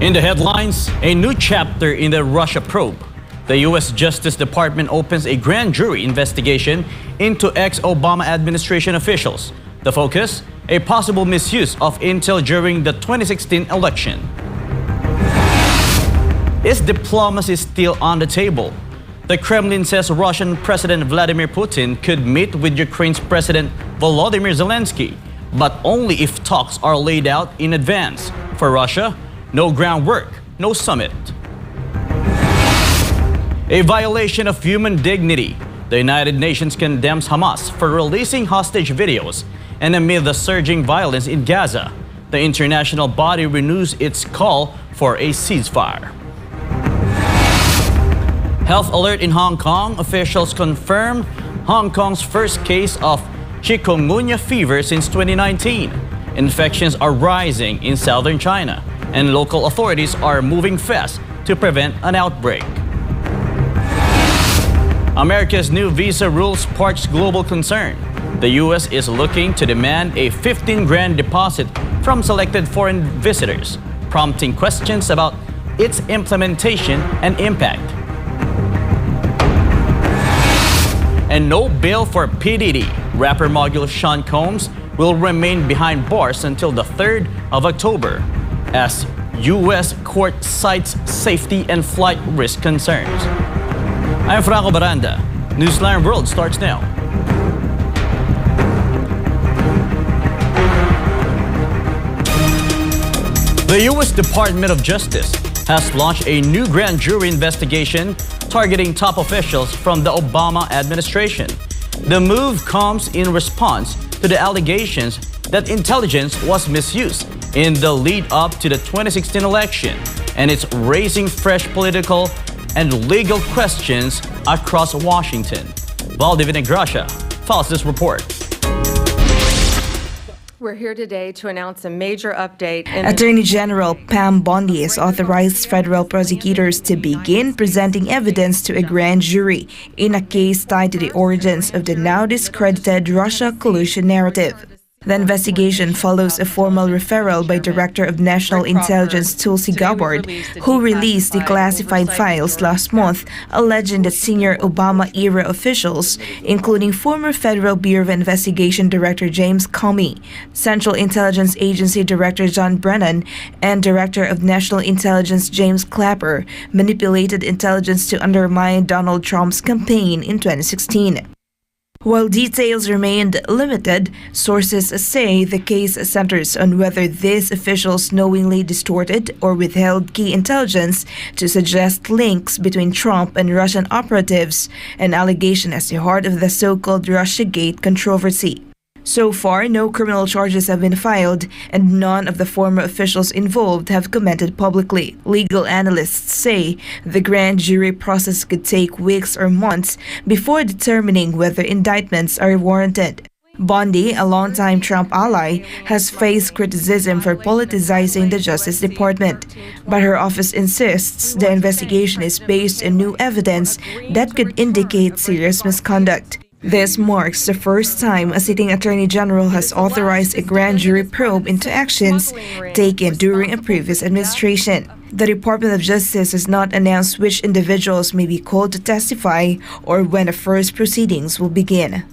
In the headlines, a new chapter in the Russia probe. The U.S. Justice Department opens a grand jury investigation into ex-Obama administration officials. The focus, a possible misuse of intel during the 2016 election. Is diplomacy still on the table? The Kremlin says Russian President Vladimir Putin could meet with Ukraine's President Volodymyr Zelenskyy, but only if talks are laid out in advance. For Russia, no groundwork, no summit. A violation of human dignity. The United Nations condemns Hamas for releasing hostage videos, and amid the surging violence in Gaza, the international body renews its call for a ceasefire. Health alert in Hong Kong. Officials confirm Hong Kong's first case of Chikungunya fever since 2019. Infections are rising in southern China, and local authorities are moving fast to prevent an outbreak. America's new visa rules sparks global concern. The U.S. is looking to demand a 15 grand deposit from selected foreign visitors, prompting questions about its implementation and impact. And no bail for P. Diddy. Rapper mogul Sean Combs will remain behind bars until the 3rd of October as U.S. court cites safety and flight risk concerns. I'm Franco Baranda. Newsline World starts now. The U.S. Department of Justice has launched a new grand jury investigation targeting top officials from the Obama administration. The move comes in response to the allegations that intelligence was misused in the lead-up to the 2016 election, and it's raising fresh political and legal questions across Washington. Valdivia Gracia files this report. We're here today to announce a major update. Attorney General Pam Bondi has authorized federal prosecutors to begin presenting evidence to a grand jury in a case tied to the origins of the now discredited Russia collusion narrative. The investigation follows a formal referral by Director of National Intelligence Tulsi Gabbard, who released declassified files last month alleging that senior Obama-era officials, including former Federal Bureau of Investigation Director James Comey, Central Intelligence Agency Director John Brennan, and Director of National Intelligence James Clapper, manipulated intelligence to undermine Donald Trump's campaign in 2016. While details remained limited, sources say the case centers on whether these officials knowingly distorted or withheld key intelligence to suggest links between Trump and Russian operatives, an allegation at the heart of the so-called Russiagate controversy. So far, no criminal charges have been filed, and none of the former officials involved have commented publicly. Legal analysts say the grand jury process could take weeks or months before determining whether indictments are warranted. Bondi, a longtime Trump ally, has faced criticism for politicizing the Justice Department, but her office insists the investigation is based on new evidence that could indicate serious misconduct. This marks the first time a sitting attorney general has authorized a grand jury probe into actions taken during a previous administration. The Department of Justice has not announced which individuals may be called to testify or when the first proceedings will begin.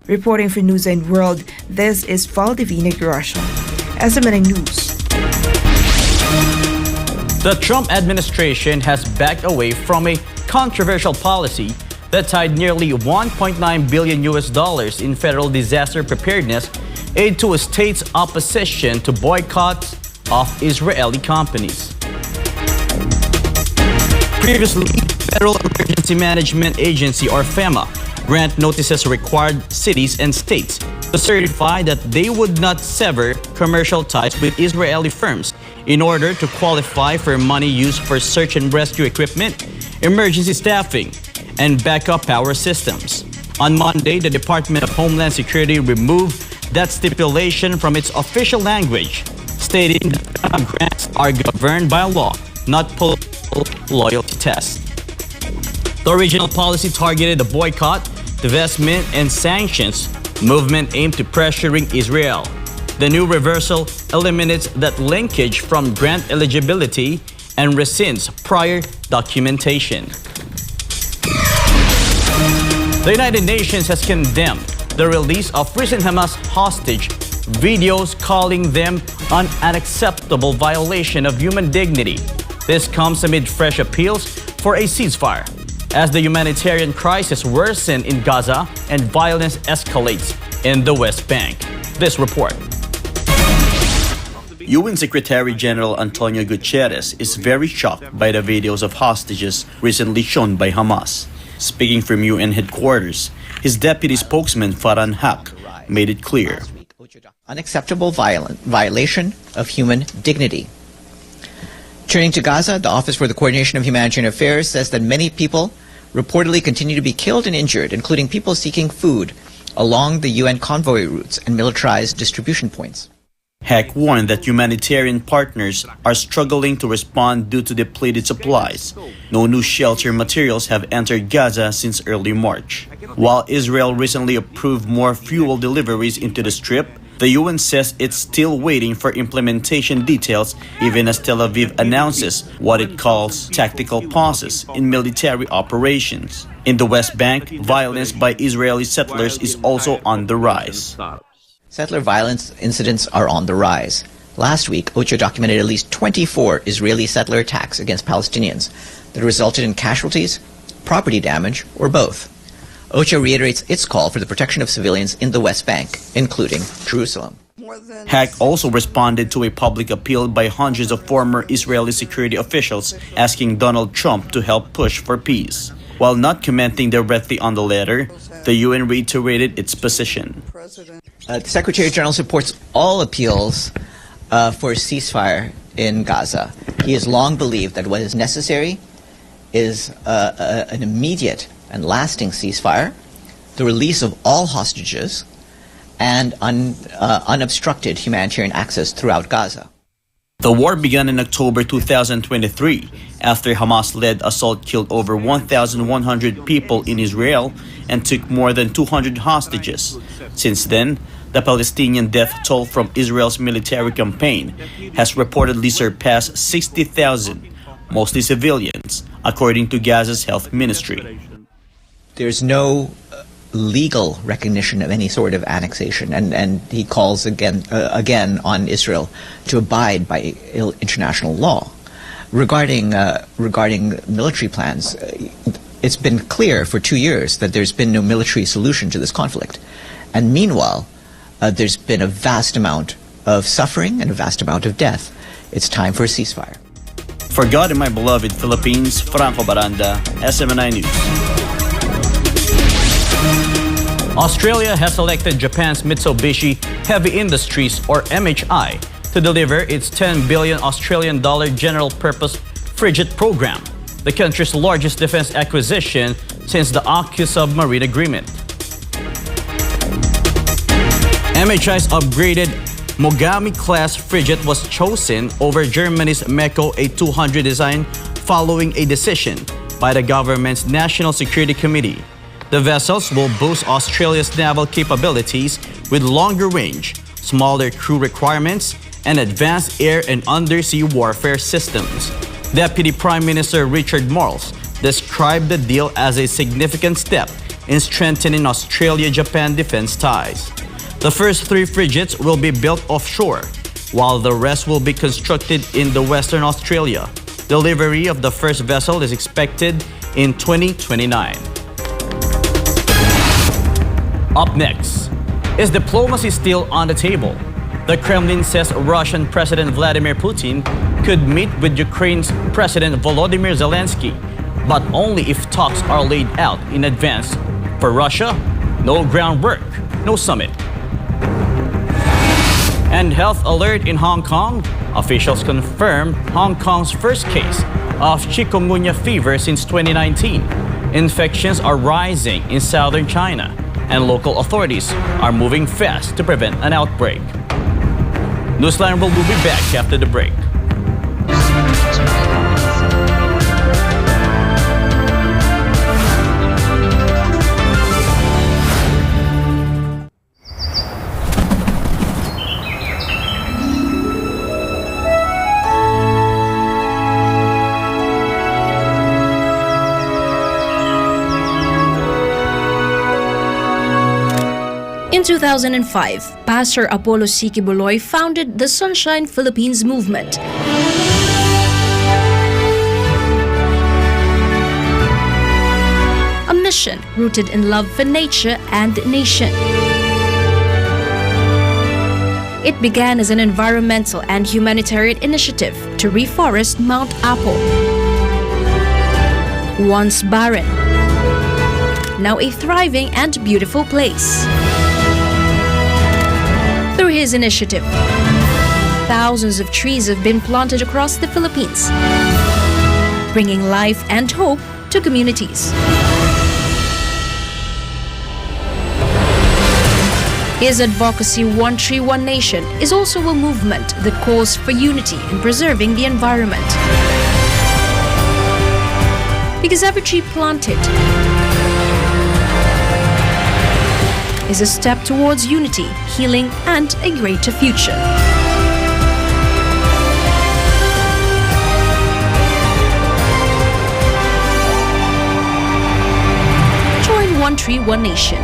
Reporting for Newsline World, this is Valdivia Gracia, SMNA News. The Trump administration has backed away from a controversial policy that tied nearly $1.9 billion in federal disaster preparedness aid to a state's opposition to boycotts of Israeli companies. Previously, Federal Emergency Management Agency, or FEMA, grant notices required cities and states to certify that they would not sever commercial ties with Israeli firms in order to qualify for money used for search and rescue equipment, emergency staffing, and backup power systems. On Monday, the Department of Homeland Security removed that stipulation from its official language, stating that grants are governed by law, not political loyalty tests. The original policy targeted the boycott, divestment, and sanctions movement aimed to pressuring Israel. The new reversal eliminates that linkage from grant eligibility and rescinds prior documentation. The United Nations has condemned the release of recent Hamas hostage videos, calling them an unacceptable violation of human dignity. This comes amid fresh appeals for a ceasefire as the humanitarian crisis worsens in Gaza and violence escalates in the West Bank. This report. UN Secretary General Antonio Guterres is very shocked by the videos of hostages recently shown by Hamas. Speaking from UN headquarters, his deputy spokesman Farhan Haq made it clear. Unacceptable violation of human dignity. Turning to Gaza, the Office for the Coordination of Humanitarian Affairs says that many people reportedly continue to be killed and injured, including people seeking food along the UN convoy routes and militarized distribution points. Haq warned that humanitarian partners are struggling to respond due to depleted supplies. No new shelter materials have entered Gaza since early March. While Israel recently approved more fuel deliveries into the Strip, the UN says it's still waiting for implementation details, even as Tel Aviv announces what it calls tactical pauses in military operations. In the West Bank, violence by Israeli settlers is also on the rise. Settler violence incidents are on the rise. Last week, OCHA documented at least 24 Israeli settler attacks against Palestinians that resulted in casualties, property damage, or both. OCHA reiterates its call for the protection of civilians in the West Bank, including Jerusalem. Haq also responded to a public appeal by hundreds of former Israeli security officials asking Donald Trump to help push for peace. While not commenting directly on the letter, the UN reiterated its position. The Secretary General supports all appeals for a ceasefire in Gaza. He has long believed that what is necessary is an immediate and lasting ceasefire, the release of all hostages, and unobstructed humanitarian access throughout Gaza. The war began in October 2023 after Hamas-led assault killed over 1,100 people in Israel and took more than 200 hostages. Since then, the Palestinian death toll from Israel's military campaign has reportedly surpassed 60,000, mostly civilians, according to Gaza's health ministry. There's no legal recognition of any sort of annexation, and he calls again on Israel to abide by international law. Regarding military plans, it's been clear for 2 years that there's been no military solution to this conflict, and meanwhile, there's been a vast amount of suffering and a vast amount of death. It's time for a ceasefire. For God and my beloved Philippines, Franco Baranda, SMNI News. Australia has selected Japan's Mitsubishi Heavy Industries, or MHI, to deliver its $10 billion Australian general-purpose frigate program, the country's largest defense acquisition since the AUKUS submarine agreement. MHI's upgraded Mogami-class frigate was chosen over Germany's Meko A200 design following a decision by the government's National Security Committee. The vessels will boost Australia's naval capabilities with longer range, smaller crew requirements, and advanced air and undersea warfare systems. Deputy Prime Minister Richard Marles described the deal as a significant step in strengthening Australia-Japan defense ties. The first 3 frigates will be built offshore, while the rest will be constructed in the Western Australia. Delivery of the first vessel is expected in 2029. Up next, is diplomacy still on the table? The Kremlin says Russian President Vladimir Putin could meet with Ukraine's President Volodymyr Zelenskyy, but only if talks are laid out in advance. For Russia, no groundwork, no summit. And health alert in Hong Kong. Officials confirm Hong Kong's first case of Chikungunya fever since 2019. Infections are rising in southern China, and local authorities are moving fast to prevent an outbreak. Newsline World will be back after the break. In 2005, Pastor Apollo C. Kibuloy founded the Sunshine Philippines movement. A mission rooted in love for nature and nation. It began as an environmental and humanitarian initiative to reforest Mount Apo. Once barren, now a thriving and beautiful place. Through his initiative, thousands of trees have been planted across the Philippines, bringing life and hope to communities. His advocacy, One Tree, One Nation, is also a movement that calls for unity in preserving the environment. Because every tree planted is a step towards unity, healing, and a greater future. Join One Tree, One Nation.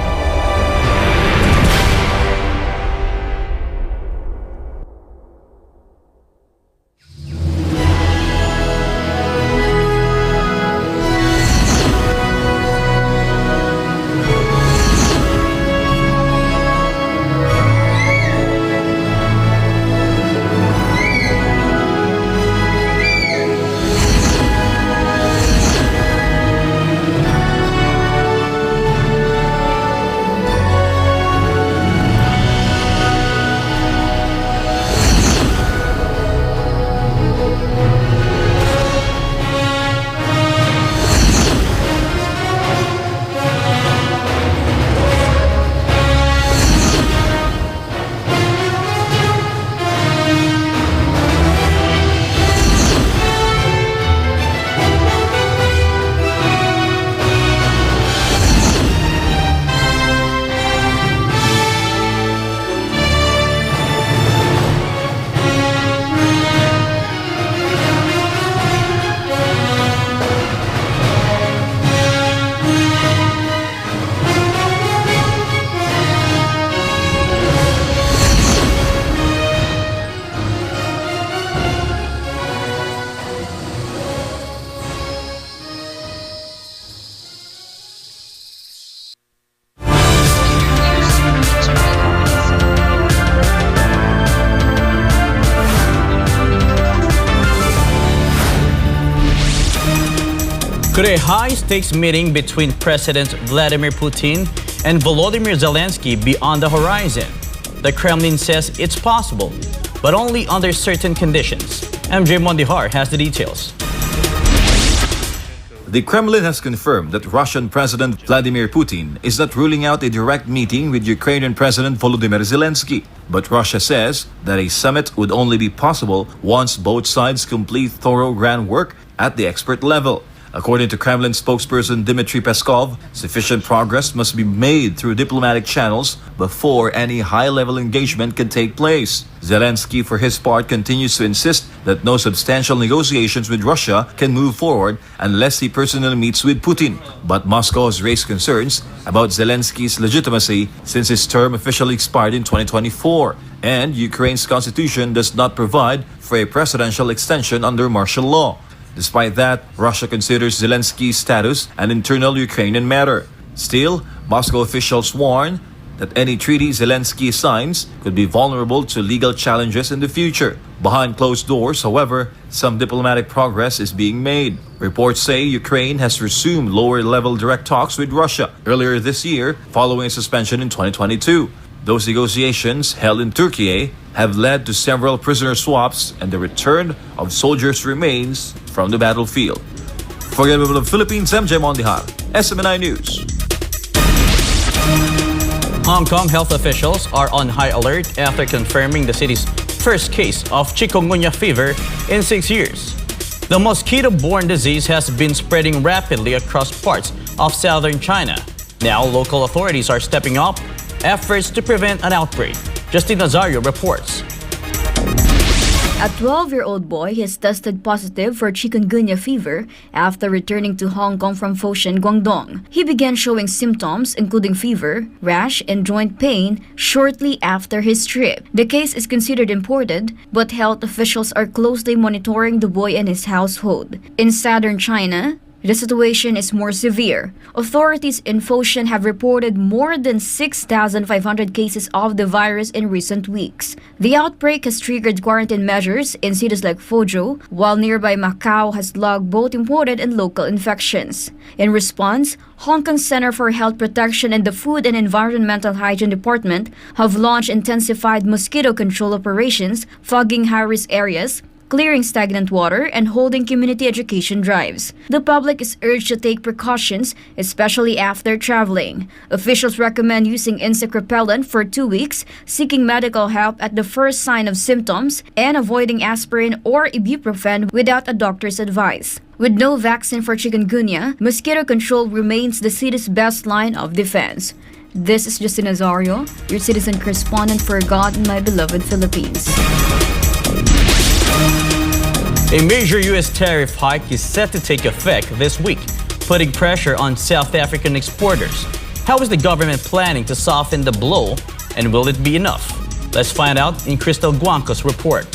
Could a high-stakes meeting between Presidents Vladimir Putin and Volodymyr Zelenskyy be on the horizon? The Kremlin says it's possible, but only under certain conditions. MJ Mondihar has the details. The Kremlin has confirmed that Russian President Vladimir Putin is not ruling out a direct meeting with Ukrainian President Volodymyr Zelenskyy. But Russia says that a summit would only be possible once both sides complete thorough groundwork at the expert level. According to Kremlin spokesperson Dmitry Peskov, sufficient progress must be made through diplomatic channels before any high-level engagement can take place. Zelenskyy, for his part, continues to insist that no substantial negotiations with Russia can move forward unless he personally meets with Putin. But Moscow has raised concerns about Zelenskyy's legitimacy since his term officially expired in 2024, and Ukraine's constitution does not provide for a presidential extension under martial law. Despite that, Russia considers Zelenskyy's status an internal Ukrainian matter. Still, Moscow officials warn that any treaty Zelenskyy signs could be vulnerable to legal challenges in the future. Behind closed doors, however, some diplomatic progress is being made. Reports say Ukraine has resumed lower-level direct talks with Russia earlier this year following a suspension in 2022. Those negotiations, held in Turkey, have led to several prisoner swaps and the return of soldiers' remains from the battlefield. For the Philippines, MJ Mondihar, SMNI News. Hong Kong health officials are on high alert after confirming the city's first case of Chikungunya fever in 6 years. The mosquito-borne disease has been spreading rapidly across parts of southern China. Now, local authorities are stepping up efforts to prevent an outbreak. Justin Nazario reports. A 12-year-old boy has tested positive for Chikungunya fever after returning to Hong Kong from Foshan, Guangdong. He began showing symptoms including fever, rash, and joint pain shortly after his trip. The case is considered imported, but health officials are closely monitoring the boy and his household. In southern China, the situation is more severe. Authorities in Foshan have reported more than 6,500 cases of the virus in recent weeks. The outbreak has triggered quarantine measures in cities like Fuzhou, while nearby Macau has logged both imported and local infections. In response, Hong Kong Center for Health Protection and the Food and Environmental Hygiene Department have launched intensified mosquito control operations, fogging high-risk areas, clearing stagnant water, and holding community education drives. The public is urged to take precautions, especially after traveling. Officials recommend using insect repellent for 2 weeks, seeking medical help at the first sign of symptoms, and avoiding aspirin or ibuprofen without a doctor's advice. With no vaccine for chikungunya, mosquito control remains the city's best line of defense. This is Justina Zario, your citizen correspondent for God and my beloved Philippines. A major U.S. tariff hike is set to take effect this week, putting pressure on South African exporters. How is the government planning to soften the blow, and will it be enough? Let's find out in Crystal Guanco's report.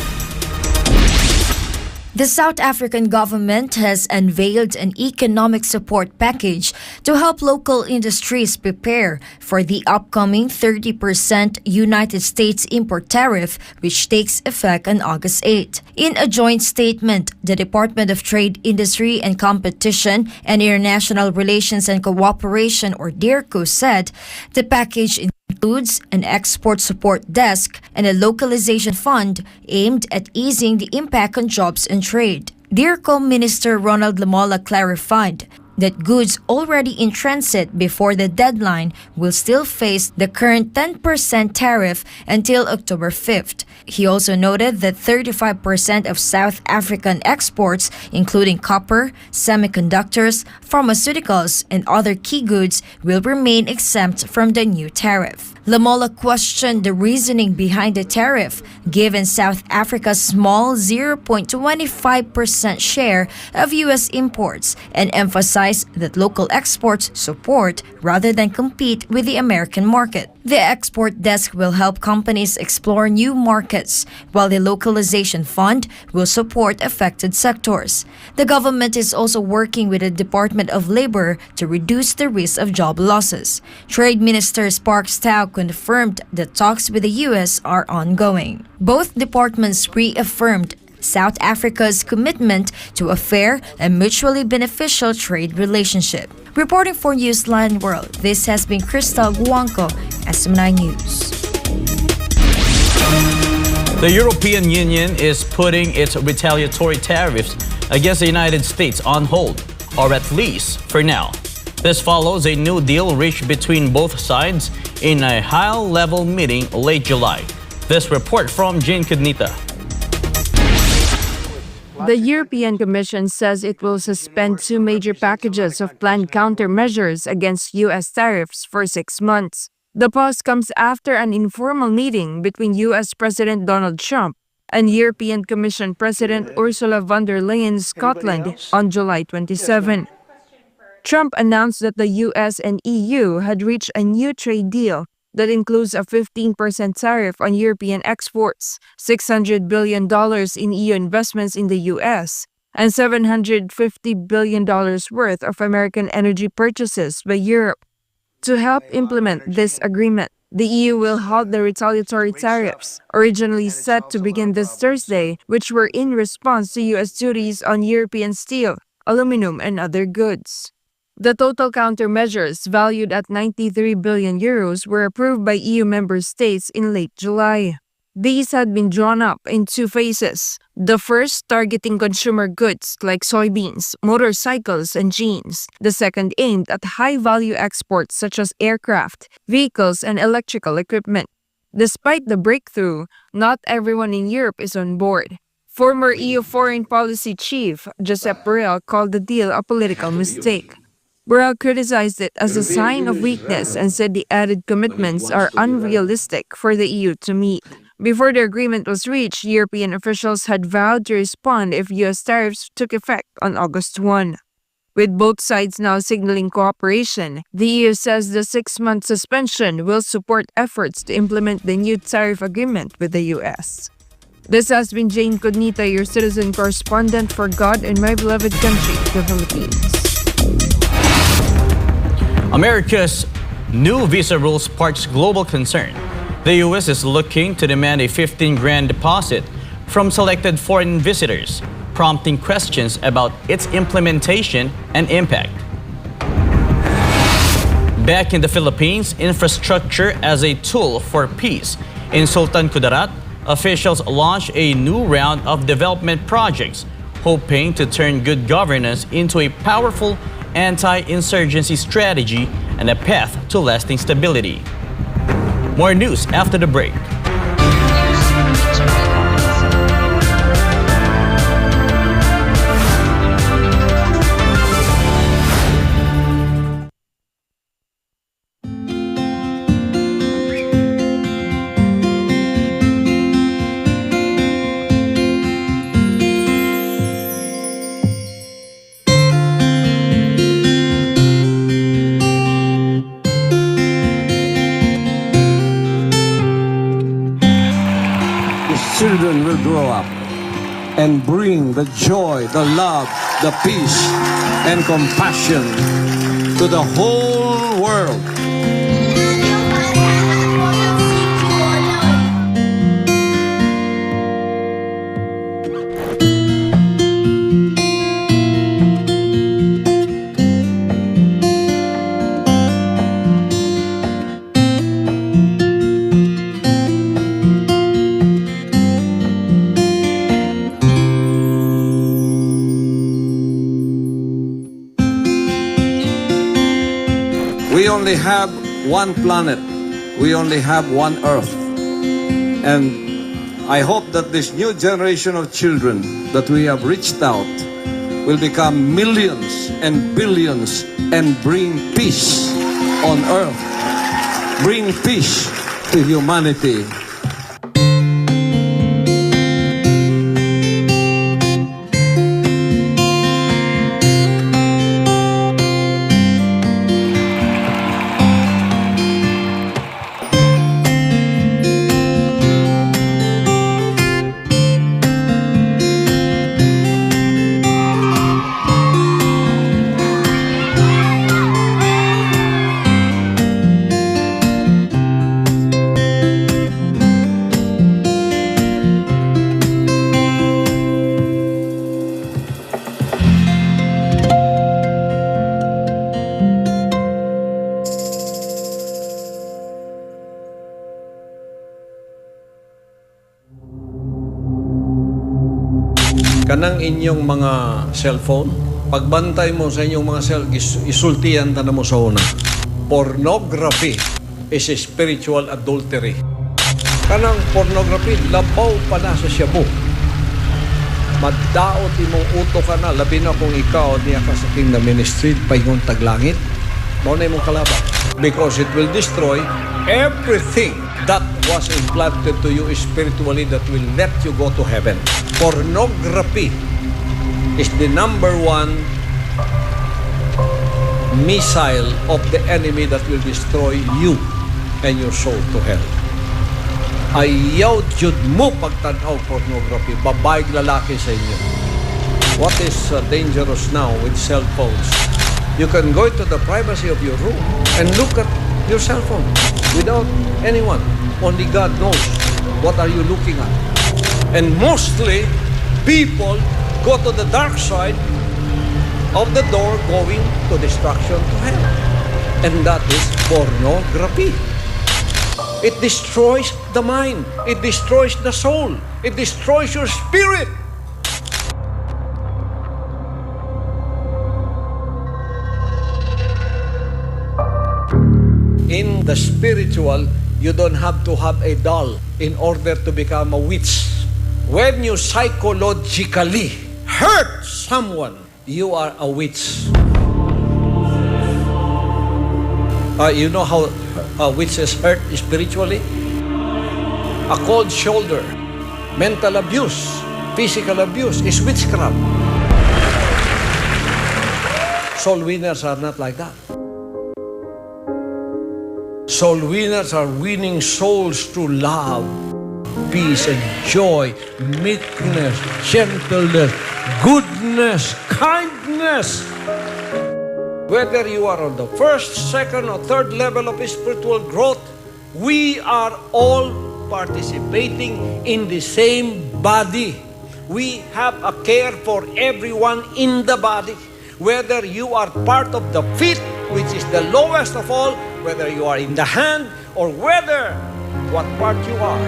The South African government has unveiled an economic support package to help local industries prepare for the upcoming 30% United States import tariff, which takes effect on August 8. In a joint statement, the Department of Trade, Industry and Competition and International Relations and Cooperation, or DIRCO, said the package includes an export support desk and a localization fund aimed at easing the impact on jobs and trade. DIRCO Minister Ronald Lamola clarified that goods already in transit before the deadline will still face the current 10% tariff until October 5th. He also noted that 35% of South African exports, including copper, semiconductors, pharmaceuticals, and other key goods, will remain exempt from the new tariff. Lamola questioned the reasoning behind the tariff, given South Africa's small 0.25% share of U.S. imports, and emphasized that local exports support rather than compete with the American market. The export desk will help companies explore new markets, while the localization fund will support affected sectors. The government is also working with the Department of Labor to reduce the risk of job losses. Trade Minister Sparks Tao confirmed that talks with the U.S. are ongoing. Both departments reaffirmed South Africa's commitment to a fair and mutually beneficial trade relationship. Reporting for Newsline World, this has been Crystal Guanco, SM9 News. The European Union is putting its retaliatory tariffs against the United States on hold, or at least for now. This follows a new deal reached between both sides in a high-level meeting late July. This report from Jane Cadnita. The European Commission says it will suspend 2 major packages of planned countermeasures against U.S. tariffs for 6 months. The pause comes after an informal meeting between U.S. President Donald Trump and European Commission President Ursula von der Leyen in Scotland on July 27. Trump announced that the U.S. and EU had reached a new trade deal that includes a 15% tariff on European exports, $600 billion in EU investments in the U.S., and $750 billion worth of American energy purchases by Europe. To help implement this agreement, the EU will halt the retaliatory tariffs, originally set to begin this Thursday, which were in response to U.S. duties on European steel, aluminum, and other goods. The total countermeasures, valued at 93 billion euros, were approved by EU member states in late July. These had been drawn up in 2 phases. The first targeting consumer goods like soybeans, motorcycles, and jeans. The second aimed at high-value exports such as aircraft, vehicles, and electrical equipment. Despite the breakthrough, not everyone in Europe is on board. Former EU Foreign Policy Chief Josep Borrell called the deal a political mistake. Borrell criticized it as a sign of weakness and said the added commitments are unrealistic for the EU to meet. Before the agreement was reached, European officials had vowed to respond if U.S. tariffs took effect on August 1. With both sides now signaling cooperation, the EU says the 6-month suspension will support efforts to implement the new tariff agreement with the U.S. This has been Jane Cognita, your citizen correspondent for God and my beloved country, the Philippines. America's new visa rules sparks global concern. The U.S. is looking to demand a $15,000 deposit from selected foreign visitors, prompting questions about its implementation and impact. Back in the Philippines, infrastructure as a tool for peace. In Sultan Kudarat, officials launched a new round of development projects, hoping to turn good governance into a powerful anti-insurgency strategy and a path to lasting stability. More news after the break. Children will grow up and bring the joy, the love, the peace, and compassion to the whole world. We only have one planet. We only have one Earth. And I hope that this new generation of children that we have reached out will become millions and billions and bring peace on Earth. Bring peace to humanity. Kanang inyong mga cellphone, pagbantay mo sa inyong mga isultihan na mo sa una. Pornography is a spiritual adultery. Kanang pornography, labaw pa na sa shabu. Magdaot imong uto ka na, labi na kung ikaw niya ka sa kingdom ministry, pahingon taglangit, mauna imong kalaban. Because it will destroy everything that was implanted to you spiritually that will let you go to heaven. Pornography is the number one missile of the enemy that will destroy you and your soul to hell. Ayaw jud mo pagtanaw pornography, babaeng lalaki sa inyo. What is dangerous now with cell phones? You can go to the privacy of your room and look at your cell phone without anyone. Only God knows what are you looking at. And mostly, people go to the dark side of the door going to destruction to hell. And that is pornography. It destroys the mind. It destroys the soul. It destroys your spirit. In the spiritual, you don't have to have a doll in order to become a witch. When you psychologically hurt someone, you are a witch. You know how a witch is hurt spiritually? a cold shoulder, mental abuse, physical abuse is witchcraft. Soul winners are not like that. Soul winners are winning souls through love, peace and joy, meekness, gentleness, goodness, kindness. Whether you are on the first, second, or third level of spiritual growth, we are all participating in the same body. We have a care for everyone in the body. Whether you are part of the feet, which is the lowest of all, whether you are in the hand, or whether what part you are,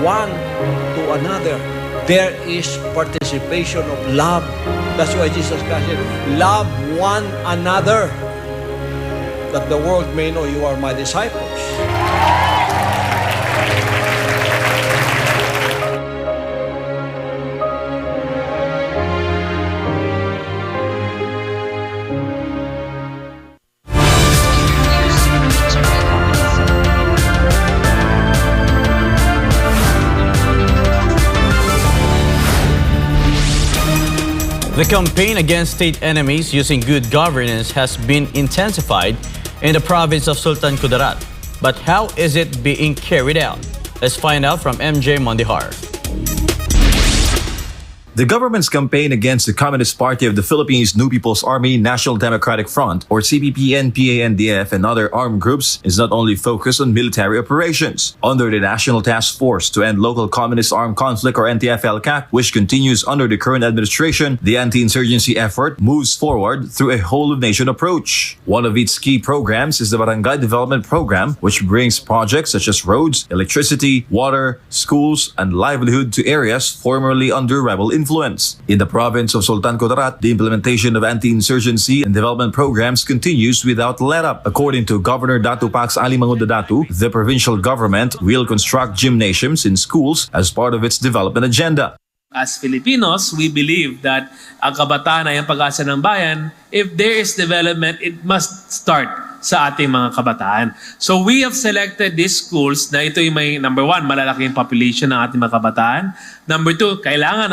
one to another, there is participation of love. That's why Jesus Christ said, love one another, that the world may know you are my disciples. The campaign against state enemies using good governance has been intensified in the province of Sultan Kudarat. But how is it being carried out? Let's find out from MJ Mondihar. The government's campaign against the Communist Party of the Philippines, New People's Army, National Democratic Front, or CPP-NPA-NDF, and other armed groups is not only focused on military operations. Under the National Task Force to End Local Communist Armed Conflict, or NTF-LCAC, which continues under the current administration, the anti-insurgency effort moves forward through a whole-of-nation approach. One of its key programs is the Barangay Development Program, which brings projects such as roads, electricity, water, schools, and livelihood to areas formerly under rebel influence. In the province of Sultan Kudarat, the implementation of anti-insurgency and development programs continues without let-up. According to Governor Datu Pax Ali Manguda Datu, the provincial government will construct gymnasiums in schools as part of its development agenda. As Filipinos, we believe that ang kabataan ay ang pag-asa ng bayan. If there is development, it must start sa ating mga kabataan. So we have selected these schools na ito yung may, number one, malalaking population ng ating mga kabataan. Number two, kailangan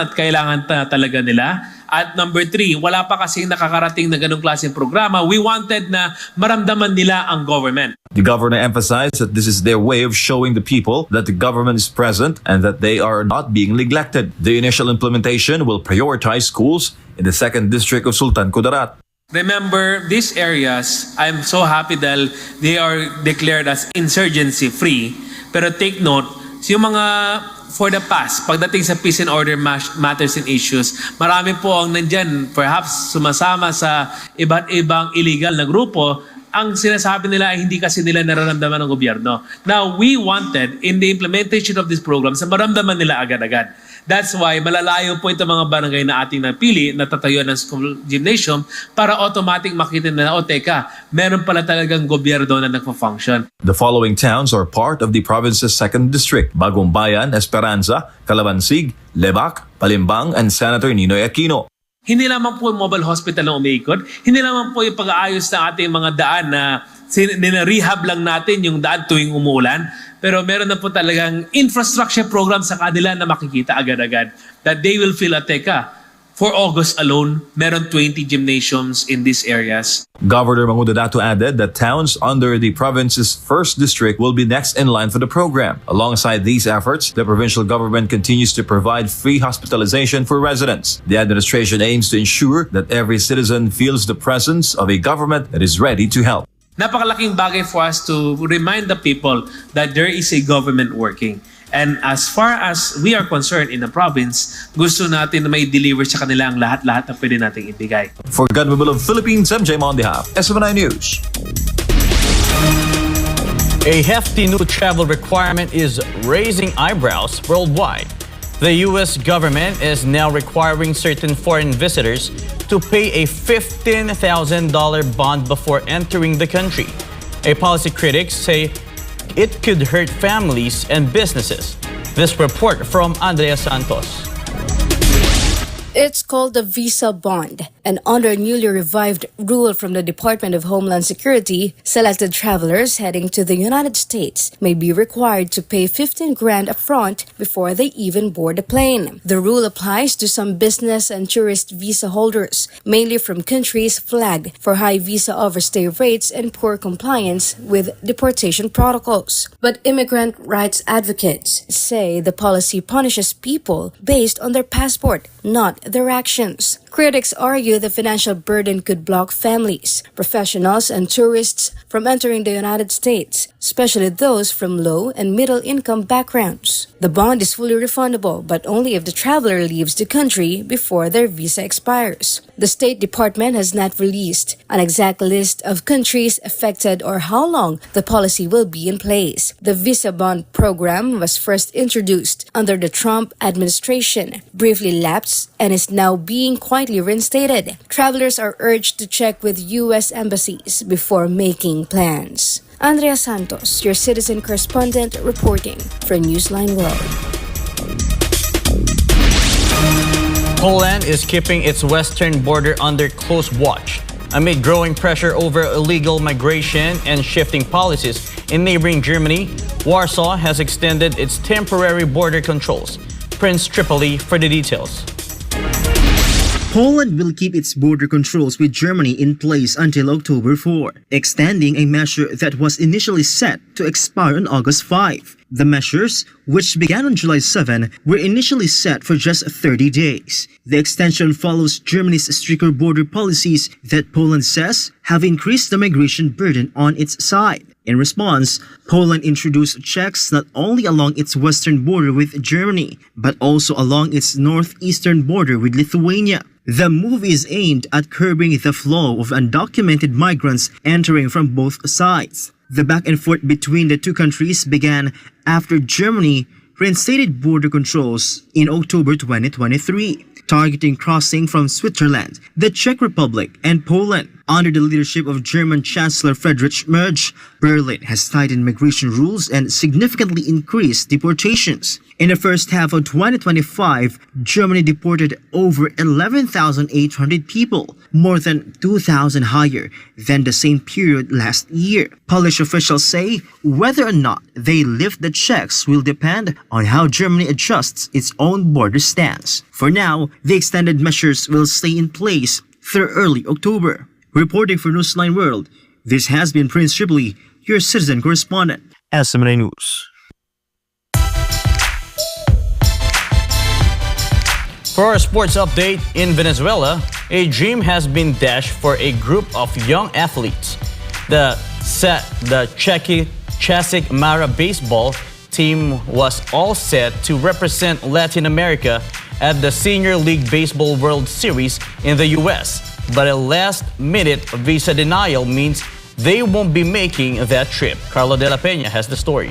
talaga nila. At number three, wala pa kasing nakakarating na ganung klaseng programa. We wanted na maramdaman nila ang government. The governor emphasized that this is their way of showing the people that the government is present and that they are not being neglected. The initial implementation will prioritize schools in the 2nd District of Sultan Kudarat. Remember, these areas, I'm so happy that they are declared as insurgency-free. Pero take note, yung mga for the past, pagdating sa peace and order matters and issues, marami po ang nandyan, perhaps sumasama sa iba't ibang illegal na grupo, ang sinasabi nila ay hindi kasi nila nararamdaman ng gobyerno. Now, we wanted, in the implementation of this program, sa maramdaman nila agad-agad. That's why malalayo po itong mga barangay na ating napili na tatayuan ng school gymnasium para automatic makita na, o teka, meron pala talagang gobyerno na nagpa-function. The following towns are part of the province's 2nd District: Bagong Bayan, Esperanza, Calabansig, Lebac, Palimbang, and Senator Ninoy Aquino. Hindi lamang po yung mobile hospital na umiikot, hindi lamang po yung pag-aayos ng ating mga daan na rehab lang natin yung daan tuwing umuulan, pero meron na po talagang infrastructure program sa kanila na makikita agad-agad that they will feel at teka, for August alone, meron 20 gymnasiums in these areas. Governor Manguda Datu added that towns under the province's 1st district will be next in line for the program. Alongside these efforts, the provincial government continues to provide free hospitalization for residents. The administration aims to ensure that every citizen feels the presence of a government that is ready to help. Napakalaking bagay for us to remind the people that there is a government working. And as far as we are concerned in the province, gusto natin na may deliver sa kanila ang lahat-lahat na pwede nating ibigay. For Government of Philippines, MJ Mondihar, SMNI News. A hefty new travel requirement is raising eyebrows worldwide. The U.S. government is now requiring certain foreign visitors to pay a $15,000 bond before entering the country. A policy critics say it could hurt families and businesses. This report from Andrea Santos. It's called the Visa Bond, and under a newly revived rule from the Department of Homeland Security, selected travelers heading to the United States may be required to pay 15 grand upfront before they even board the plane. The rule applies to some business and tourist visa holders, mainly from countries flagged for high visa overstay rates and poor compliance with deportation protocols. But immigrant rights advocates say the policy punishes people based on their passport, not their actions. Critics argue the financial burden could block families, professionals, and tourists from entering the United States, especially those from low and middle income backgrounds. The bond is fully refundable, but only if the traveler leaves the country before their visa expires. The State Department has not released an exact list of countries affected or how long the policy will be in place. The Visa Bond program was first introduced under the Trump administration, briefly lapsed, and is now being quietly reinstated. Travelers are urged to check with U.S. embassies before making plans. Andrea Santos, your citizen correspondent, reporting for Newsline World. Poland is keeping its western border under close watch. Amid growing pressure over illegal migration and shifting policies in neighboring Germany, Warsaw has extended its temporary border controls. Prince Tripoli for the details. Poland will keep its border controls with Germany in place until October 4, extending a measure that was initially set to expire on August 5. The measures, which began on July 7, were initially set for just 30 days. The extension follows Germany's stricter border policies that Poland says have increased the migration burden on its side. In response, Poland introduced checks not only along its western border with Germany, but also along its northeastern border with Lithuania. The move is aimed at curbing the flow of undocumented migrants entering from both sides. The back and forth between the two countries began after Germany reinstated border controls in October 2023, targeting crossing from Switzerland, the Czech Republic, and Poland. Under the leadership of German Chancellor Friedrich Merz, Berlin has tightened migration rules and significantly increased deportations. In the first half of 2025, Germany deported over 11,800 people, more than 2,000 higher than the same period last year. Polish officials say whether or not they lift the checks will depend on how Germany adjusts its own border stance. For now, the extended measures will stay in place through early October. Reporting for Newsline World, this has been Prince Tripoli, your citizen correspondent. SMNA News. For our sports update, in Venezuela, a dream has been dashed for a group of young athletes. The Chasic Mara baseball team was all set to represent Latin America at the Senior League Baseball World Series in the U.S., but a last-minute visa denial means they won't be making that trip. Carlo De La Peña has the story.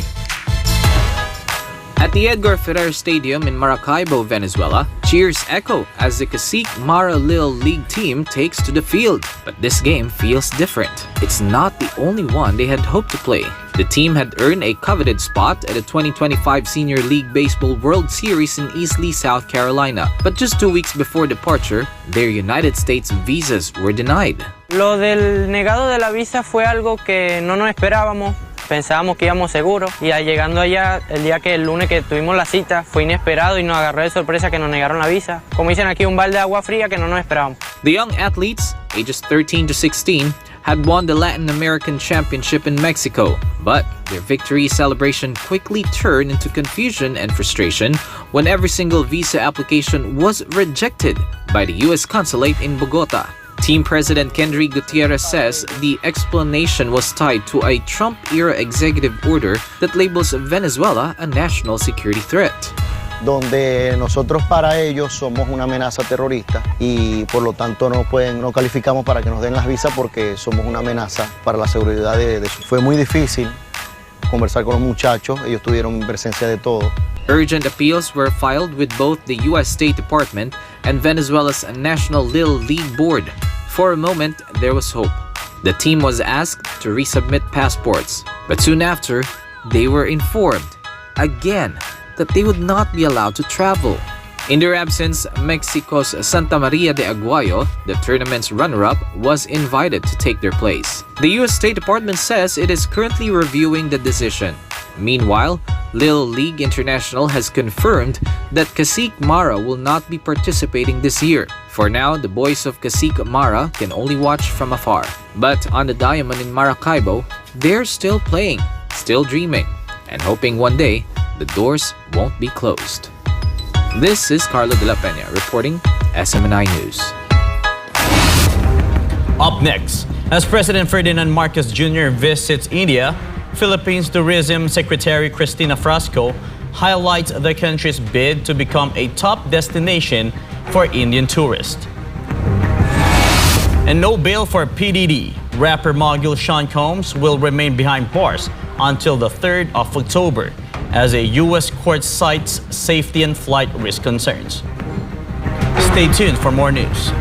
At the Edgar Ferrer Stadium in Maracaibo, Venezuela, cheers echo as the Cacique Mara Little League team takes to the field. But this game feels different. It's not the only one they had hoped to play. The team had earned a coveted spot at the 2025 Senior League Baseball World Series in East Lee, South Carolina. But just 2 weeks before departure, their United States visas were denied. Lo del negado de la visa fue algo que no nos esperábamos. Pensábamos que íbamos seguros y llegando allá, el lunes que tuvimos la cita, fue inesperado y nos agarró de sorpresa que nos negaron la visa. Como dicen aquí, un balde de agua fría que no nos esperábamos. The young athletes, ages 13 to 16, had won the Latin American Championship in Mexico, but their victory celebration quickly turned into confusion and frustration when every single visa application was rejected by the U.S. consulate in Bogota. Team President Kendry Gutierrez says the explanation was tied to a Trump-era executive order that labels Venezuela a national security threat. Donde nosotros para ellos somos una amenaza terrorista y por lo tanto no calificamos para que nos den las visas porque somos una amenaza para la seguridad de su. Fue muy difícil conversar con los muchachos, ellos tuvieron presencia de todo. Urgent appeals were filed with both the U.S. State Department and Venezuela's National Little League Board. For a moment, there was hope. The team was asked to resubmit passports, but soon after, they were informed, again, that they would not be allowed to travel. In their absence, Mexico's Santa Maria de Aguayo, the tournament's runner-up, was invited to take their place. The U.S. State Department says it is currently reviewing the decision. Meanwhile, Little League International has confirmed that Cacique Mara will not be participating this year. For now, the boys of Cacique Mara can only watch from afar. But on the diamond in Maracaibo, they're still playing, still dreaming, and hoping one day the doors won't be closed. This is Carlo de la Peña reporting SMNI News. Up next, as President Ferdinand Marcos Jr. visits India, Philippines Tourism Secretary Cristina Frasco highlights the country's bid to become a top destination for Indian tourists. And no bail for PDD. Rapper mogul Sean Combs will remain behind bars until the 3rd of October as a U.S. court cites safety and flight risk concerns. Stay tuned for more news.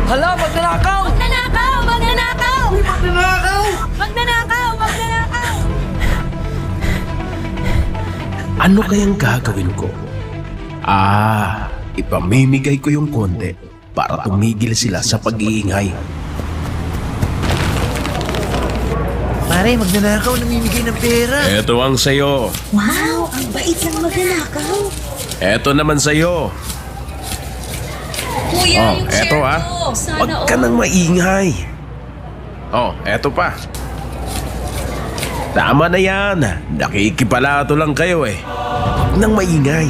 Hala, magnanakaw! Magnanakaw! Magnanakaw! Uy, magnanakaw! Magnanakaw! Magnanakaw! Ano kayang gagawin ko? Ipamimigay ko yung konti para tumigil sila sa pag-iingay. Pare, magnanakaw, namimigay ng pera. Eto ang sayo. Wow! Ang bait ng magnanakaw! Eto naman sayo. Kuya, yung share eto ko! Sana Huwag ka nang maingay. Eto pa. Tama na yan. Nakikipalato lang kayo eh. Huwag nang maingay.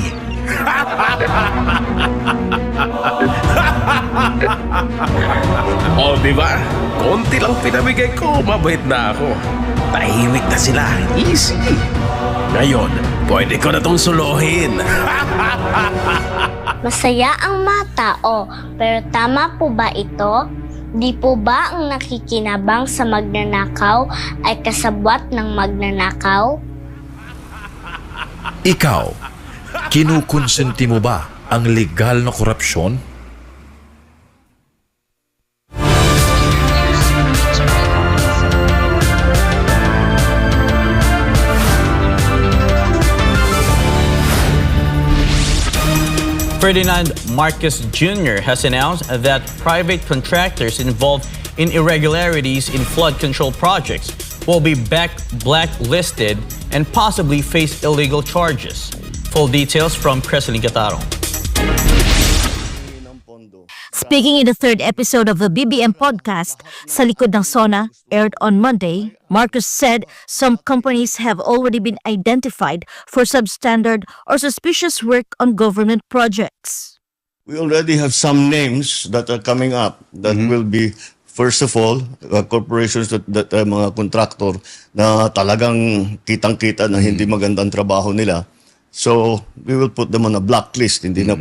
Diba? Konti lang pinamigay ko, mabait na ako. Tahimik na sila. Easy. Ngayon, pwede ko na tong suluhin. Masaya ang mga tao, pero tama po ba ito? Di po ba ang nakikinabang sa magnanakaw ay kasabwat ng magnanakaw? Ikaw, kinukonsenti mo ba ang legal na korupsyon? Ferdinand Marcos Jr. has announced that private contractors involved in irregularities in flood control projects will be blacklisted and possibly face illegal charges. Full details from Creslin Catarong. Speaking in the third episode of the BBM podcast, Sa Likod ng Sona, aired on Monday, Marcos said some companies have already been identified for substandard or suspicious work on government projects. We already have some names that are coming up that will be, first of all, corporations that mga contractor na talagang kitang-kita na hindi magandang trabaho nila. So, we will put them on a blacklist. Hindi na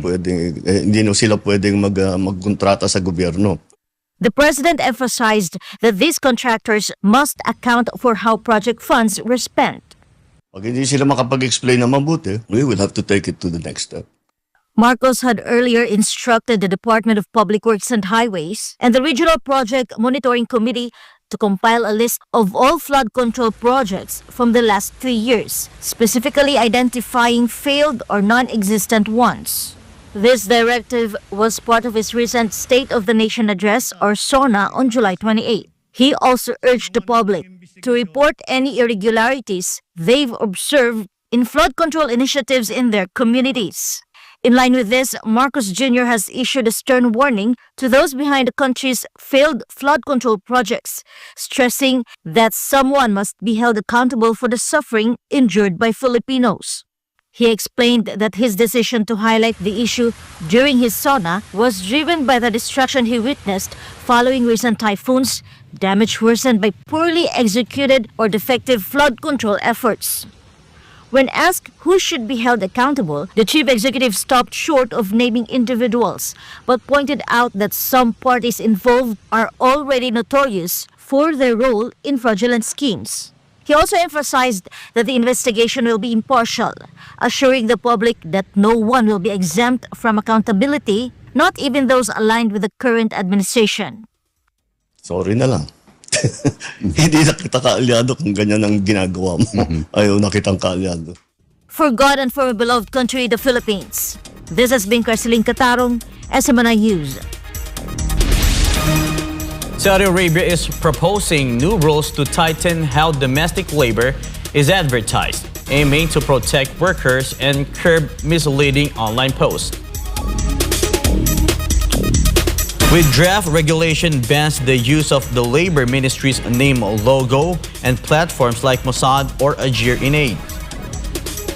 sila pwedeng magkontrata sa gobyerno. The president emphasized that these contractors must account for how project funds were spent. Pag hindi sila makapag-explain na mabuti, we will have to take it to the next step. Marcos had earlier instructed the Department of Public Works and Highways and the Regional Project Monitoring Committee to compile a list of all flood control projects from the last 3 years, specifically identifying failed or non-existent ones. This directive was part of his recent State of the Nation Address, or SONA, on July 28. He also urged the public to report any irregularities they've observed in flood control initiatives in their communities. In line with this, Marcos Jr. has issued a stern warning to those behind the country's failed flood control projects, stressing that someone must be held accountable for the suffering endured by Filipinos. He explained that his decision to highlight the issue during his SONA was driven by the destruction he witnessed following recent typhoons, damage worsened by poorly executed or defective flood control efforts. When asked who should be held accountable, the chief executive stopped short of naming individuals, but pointed out that some parties involved are already notorious for their role in fraudulent schemes. He also emphasized that the investigation will be impartial, assuring the public that no one will be exempt from accountability, not even those aligned with the current administration. Sorry na lang. Hindi na kita kaalyado kung ganyan ang ginagawa mo. Ayaw na kitang kaalyado. For God and for a beloved country, the Philippines. This has been Carceline Catarong, SMNI News. Saudi Arabia is proposing new rules to tighten how domestic labor is advertised, aiming to protect workers and curb misleading online posts. With draft regulation bans the use of the Labor Ministry's name, logo, and platforms like Mossad or Ajir in aid.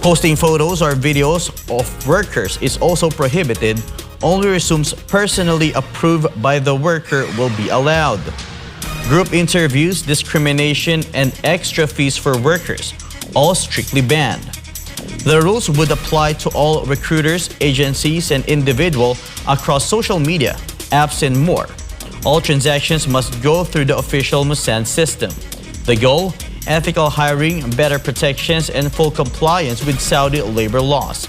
Posting photos or videos of workers is also prohibited. Only resumes personally approved by the worker will be allowed. Group interviews, discrimination, and extra fees for workers, all strictly banned. The rules would apply to all recruiters, agencies, and individuals across social media, apps, and more. All transactions must go through the official Mossad system. The goal? Ethical hiring, better protections, and full compliance with Saudi labor laws.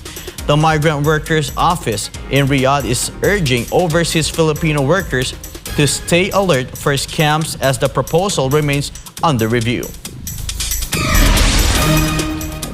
The Migrant Workers Office in Riyadh is urging overseas Filipino workers to stay alert for scams as the proposal remains under review.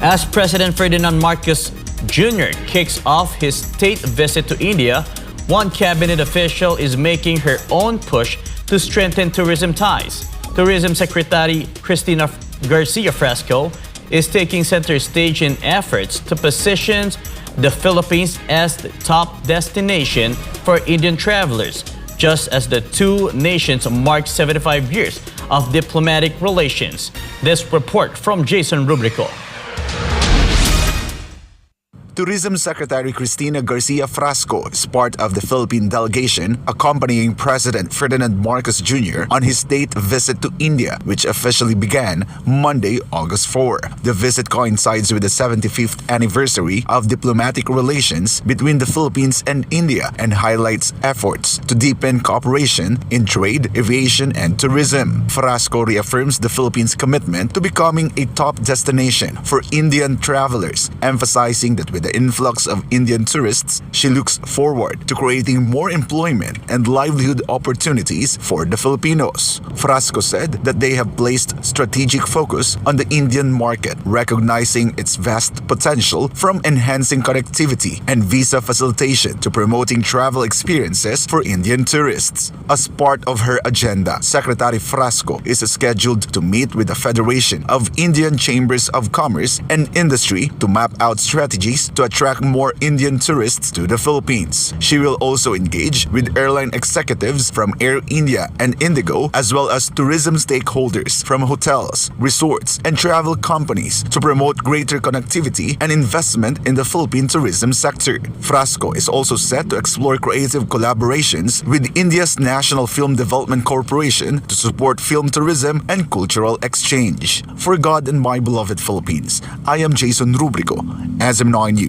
As President Ferdinand Marcos Jr. kicks off his state visit to India, one cabinet official is making her own push to strengthen tourism ties. Tourism Secretary Cristina Garcia Frasco is taking center stage in efforts to position the Philippines as the top destination for Indian travelers, just as the two nations mark 75 years of diplomatic relations. This report from Jason Rubrico. Tourism Secretary Cristina Garcia Frasco is part of the Philippine delegation accompanying President Ferdinand Marcos Jr. on his state visit to India, which officially began Monday, August 4. The visit coincides with the 75th anniversary of diplomatic relations between the Philippines and India and highlights efforts to deepen cooperation in trade, aviation, and tourism. Frasco reaffirms the Philippines' commitment to becoming a top destination for Indian travelers, emphasizing that with the influx of Indian tourists, she looks forward to creating more employment and livelihood opportunities for the Filipinos. Frasco said that they have placed strategic focus on the Indian market, recognizing its vast potential from enhancing connectivity and visa facilitation to promoting travel experiences for Indian tourists. As part of her agenda, Secretary Frasco is scheduled to meet with the Federation of Indian Chambers of Commerce and Industry to map out strategies to attract more Indian tourists to the Philippines. She will also engage with airline executives from Air India and Indigo, as well as tourism stakeholders from hotels, resorts, and travel companies to promote greater connectivity and investment in the Philippine tourism sector. Frasco is also set to explore creative collaborations with India's National Film Development Corporation to support film tourism and cultural exchange. For God and my beloved Philippines, I am Jason Rubrico, SMNI News.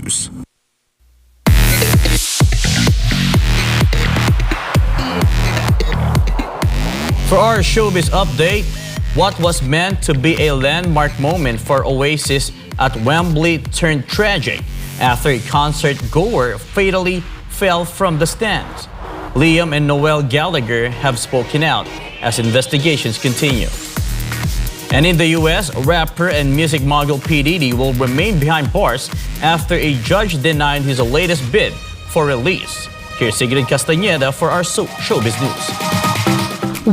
For our showbiz update, what was meant to be a landmark moment for Oasis at Wembley turned tragic after a concert goer fatally fell from the stands. Liam and Noel Gallagher have spoken out as investigations continue. And in the US, rapper and music mogul P. Diddy will remain behind bars after a judge denied his latest bid for release. Here's Sigrid Castañeda for our showbiz news.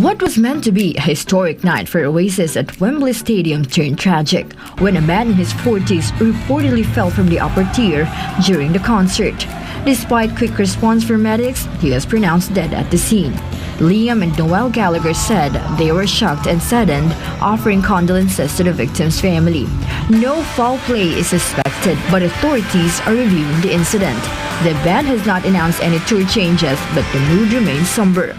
What was meant to be a historic night for Oasis at Wembley Stadium turned tragic when a man in his 40s reportedly fell from the upper tier during the concert. Despite quick response from medics, he was pronounced dead at the scene. Liam and Noel Gallagher said they were shocked and saddened, offering condolences to the victim's family. No foul play is suspected, but authorities are reviewing the incident. The band has not announced any tour changes, but the mood remains somber.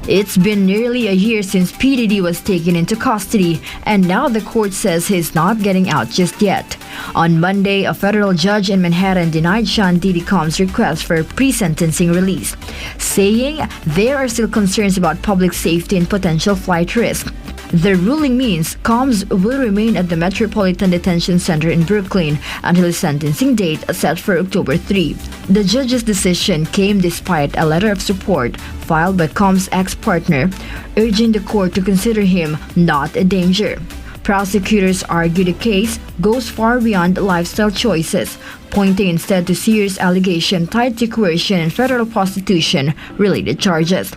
It's been nearly a year since Diddy was taken into custody, and now the court says he's not getting out just yet. On Monday, a federal judge in Manhattan denied Sean Diddy Combs' request for pre-sentencing release, saying there are still concerns about public safety and potential flight risk. The ruling means Combs will remain at the Metropolitan Detention Center in Brooklyn until his sentencing date set for October 3. The judge's decision came despite a letter of support filed by Combs' ex-partner, urging the court to consider him not a danger. Prosecutors argue the case goes far beyond lifestyle choices, pointing instead to serious allegations tied to coercion and federal prostitution-related charges.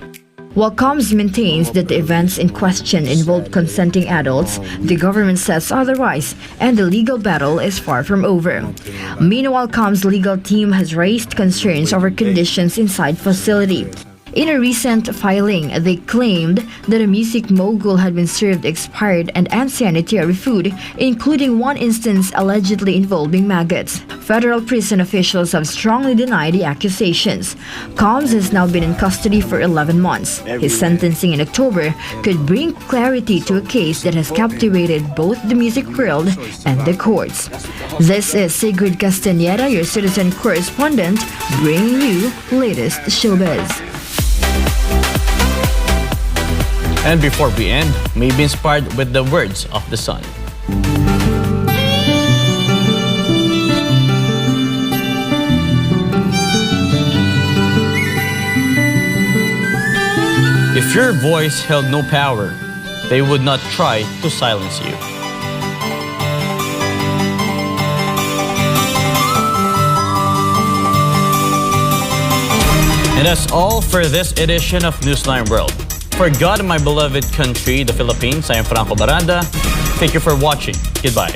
While Combs maintains that the events in question involved consenting adults, the government says otherwise, and the legal battle is far from over. Meanwhile, Combs' legal team has raised concerns over conditions inside facility. In a recent filing, they claimed that a music mogul had been served expired and unsanitary food, including one instance allegedly involving maggots. Federal prison officials have strongly denied the accusations. Combs has now been in custody for 11 months. His sentencing in October could bring clarity to a case that has captivated both the music world and the courts. This is Sigrid Castañeda, your citizen correspondent, bringing you latest showbiz. And before we end, may be inspired with the words of the sun. If your voice held no power, they would not try to silence you. And that's all for this edition of Newsline World. For God and my beloved country, the Philippines, I am Franco Baranda. Thank you for watching. Goodbye.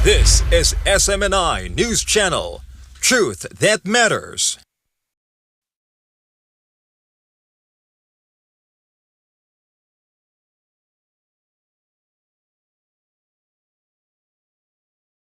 This is SMNI News Channel. Truth that matters.